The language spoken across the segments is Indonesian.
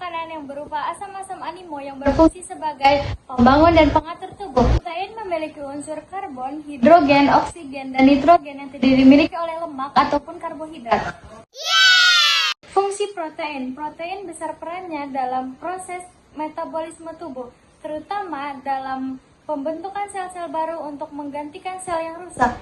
makanan yang berupa asam-asam amino yang berfungsi sebagai pembangun dan pengatur tubuh. Protein memiliki unsur karbon, hidrogen, oksigen, dan nitrogen yang tidak dimiliki oleh lemak ataupun karbohidrat. Fungsi protein. Protein besar perannya dalam proses metabolisme tubuh, terutama dalam pembentukan sel-sel baru untuk menggantikan sel yang rusak.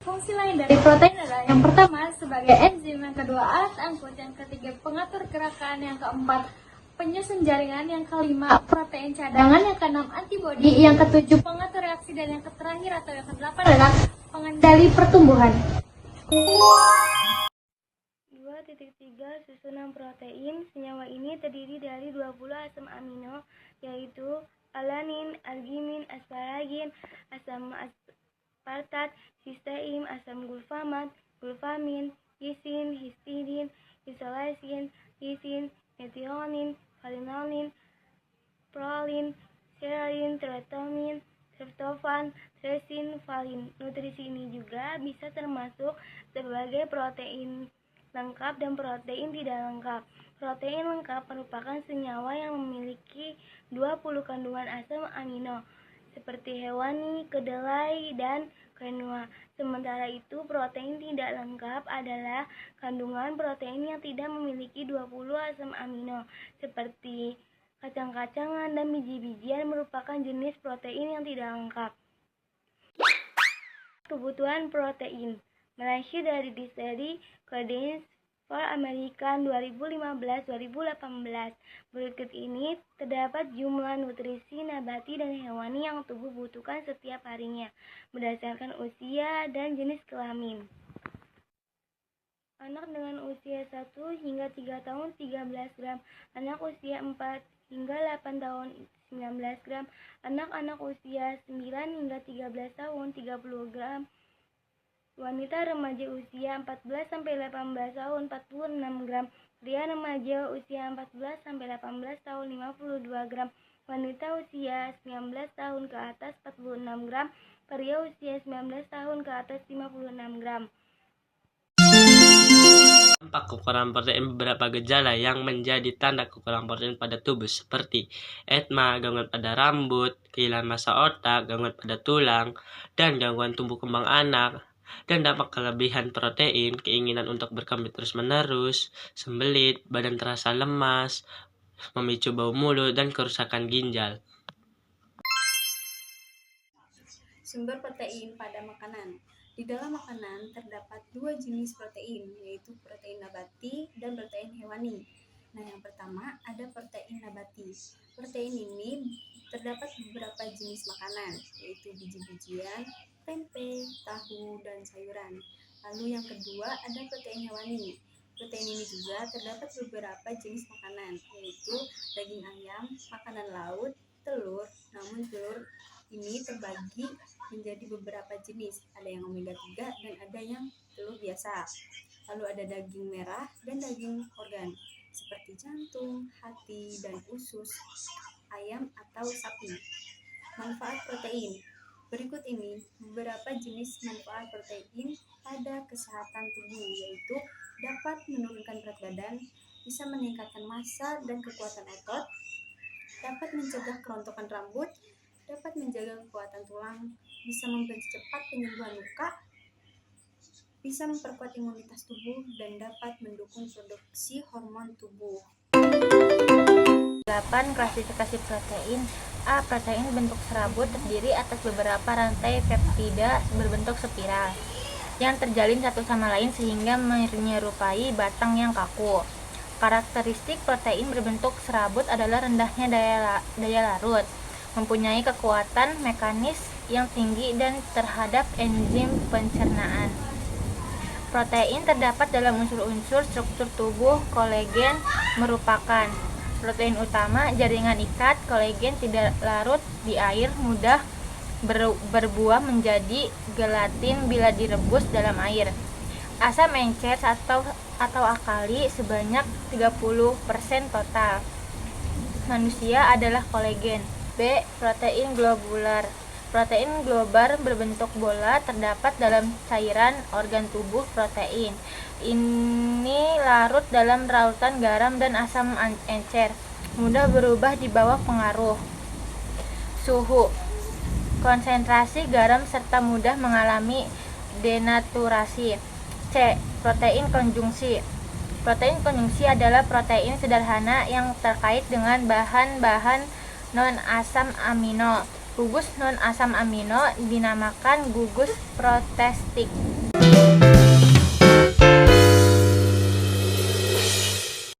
Fungsi lain dari protein adalah yang pertama sebagai enzim, yang kedua alat angkut, yang ketiga pengatur gerakan, yang keempat penyusun jaringan, yang kelima protein cadangan, yang keenam antibodi, yang ketujuh pengatur reaksi, dan yang terakhir atau yang kedelapan adalah pengendali pertumbuhan. 2.3 Susunan protein. Senyawa ini terdiri dari 20 asam amino, yaitu alanin, arginin, asparagin, asam aspartat, sistein, asam glutamat, glutamin, lisin, histidin, isolasin, lisin, metionin, valinolin, prolin, seralin, tryptomin, tryptofan, tresin, valin. Nutrisi ini juga bisa termasuk sebagai protein lengkap dan protein tidak lengkap. Protein lengkap merupakan senyawa yang memiliki 20 kandungan asam amino, seperti hewani, kedelai, dan quinoa. Sementara itu, protein tidak lengkap adalah kandungan protein yang tidak memiliki 20 asam amino, seperti kacang-kacangan dan biji-bijian merupakan jenis protein yang tidak lengkap. Kebutuhan protein. Melansir dari Dictionary Codex for American 2015-2018, berikut ini terdapat jumlah nutrisi nabati dan hewani yang tubuh butuhkan setiap harinya, berdasarkan usia dan jenis kelamin. Anak dengan usia 1 hingga 3 tahun 13 gram, anak usia 4 hingga 8 tahun 19 gram, anak-anak usia 9 hingga 13 tahun 30 gram, wanita remaja usia 14-18 tahun 46 gram, pria remaja usia 14-18 tahun 52 gram, wanita usia 19 tahun ke atas 46 gram, pria usia 19 tahun ke atas 56 gram. Dampak kekurangan protein. Beberapa gejala yang menjadi tanda kekurangan protein pada tubuh seperti edema, gangguan pada rambut, kehilangan massa otak, gangguan pada tulang, dan gangguan tumbuh kembang anak. Dan dampak kelebihan protein, keinginan untuk berkembang terus-menerus, sembelit, badan terasa lemas, memicu bau mulut, dan kerusakan ginjal. Sumber protein pada makanan. Di dalam makanan terdapat dua jenis protein, yaitu protein nabati dan protein hewani. Nah, yang pertama ada protein nabati. Protein ini terdapat beberapa jenis makanan, yaitu biji-bijian, tempe, tahu, dan sayuran. Lalu yang kedua ada protein hewani. Protein ini juga terdapat beberapa jenis makanan, yaitu daging ayam, makanan laut, telur. Namun telur ini terbagi menjadi beberapa jenis, ada yang omega 3 dan ada yang telur biasa. Lalu ada daging merah dan daging organ seperti jantung, hati, dan usus ayam atau sapi. Manfaat protein. Berikut ini beberapa jenis manfaat protein pada kesehatan tubuh, yaitu dapat menurunkan berat badan, bisa meningkatkan massa dan kekuatan otot, dapat mencegah kerontokan rambut, dapat menjaga kekuatan tulang, bisa mempercepat penyembuhan luka, bisa memperkuat imunitas tubuh, dan dapat mendukung produksi hormon tubuh. 8. Klasifikasi protein. A. Protein bentuk serabut terdiri atas beberapa rantai peptida berbentuk spiral yang terjalin satu sama lain sehingga menyerupai batang yang kaku. Karakteristik protein berbentuk serabut adalah rendahnya daya larut, mempunyai kekuatan mekanis yang tinggi dan terhadap enzim pencernaan. Protein terdapat dalam unsur-unsur struktur tubuh. Kolagen merupakan protein utama jaringan ikat. Kolagen tidak larut di air, mudah berbuah menjadi gelatin bila direbus dalam air. Asam encer atau alkali sebanyak 30% total. Manusia adalah kolagen. B. Protein globular. Protein globular berbentuk bola terdapat dalam cairan organ tubuh. Protein ini larut dalam rautan garam dan asam encer. mudah berubah di bawah pengaruh suhu, konsentrasi garam serta mudah mengalami denaturasi. C. Protein konjungsi. Protein konjungsi adalah protein sederhana yang terkait dengan bahan-bahan non-asam amino. Gugus non-asam amino dinamakan gugus protestik.